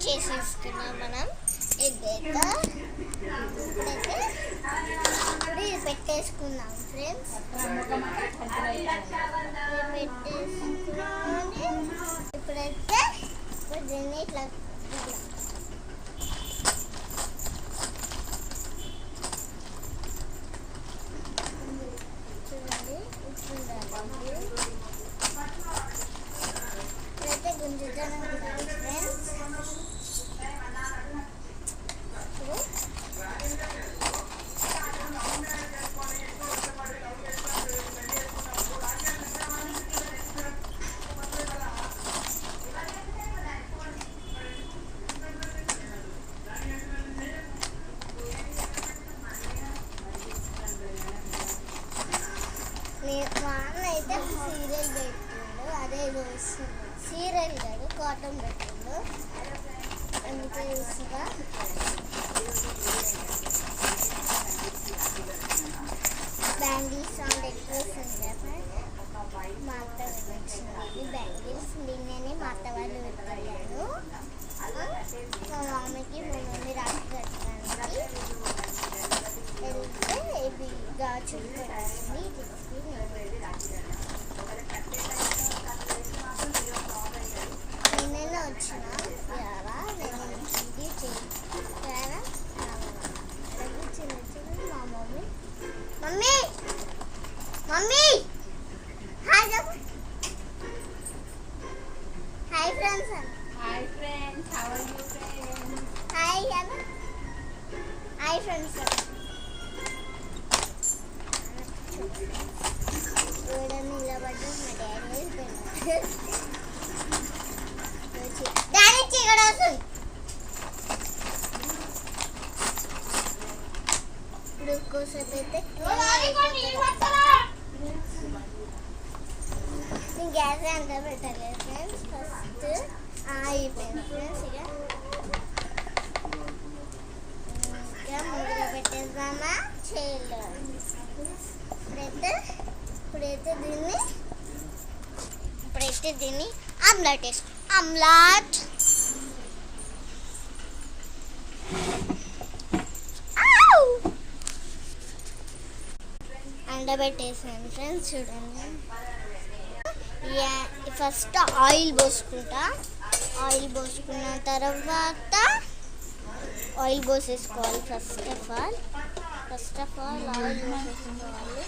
చేసేసుకున్నాం మనం. ఇదైతే ఇప్పుడైతే ఇప్పుడు ఇది పెట్టేసుకున్నాం ఫ్రెండ్స్. పెట్టేసుకుని ఇప్పుడైతే దీన్ని ఇట్లా చూడండి. ఇప్పుడైతే గుంజుతాను ఫ్రెండ్స్. మా అన్న అయితే సీరియల్ పెట్టిండు. అదే సీరియల్ కాదు, కాటన్ పెట్టిండు. అందుకే చూసిగా బ్యాంగిల్స్ సౌండ్ ఎక్కువ వస్తుంది. మా అత్త వచ్చింది బ్యాంగిల్స్. నిన్ననే మా అత్త వాళ్ళు పెట్టాను. మా మమ్మీకి మా మమ్మీ రాసి కట్టాను. వెళ్తే ఇవి గాజులు పెట్టింది. నిన్న వచ్చిన నేను ఇది చేయాలా చిన్న చిన్న మా మమ్మీ మమ్మీ మమ్మీ హాయ్ చెప్పు. Hi friends. Hi friends, how are you friends? Hi అన్న. Hi friends. నిలబడ్డా మా డాడీ చీకటి వస్తుంది. ఇప్పుడు కోసేపు అయితే గ్యాస్ అంతా పెట్టలేదు ఫ్రెండ్స్. ఫస్ట్ అయిపోయింది ఫ్రెండ్స్. ఇక ముందుగా పెట్టేద్దామా చేయలేదు. ఇప్పుడైతే దీన్ని ఆమ్లెట్ వేసుకో. ఆమ్లెట్ అండబెట్టేసాను ఫ్రెండ్స్. చూడండి. ఫస్ట్ ఆయిల్ పోసుకుంటా. ఆయిల్ పోసుకున్న తర్వాత ఆయిల్ పోసేసుకోవాలి. First of all oil పోసేసుకోవాలి.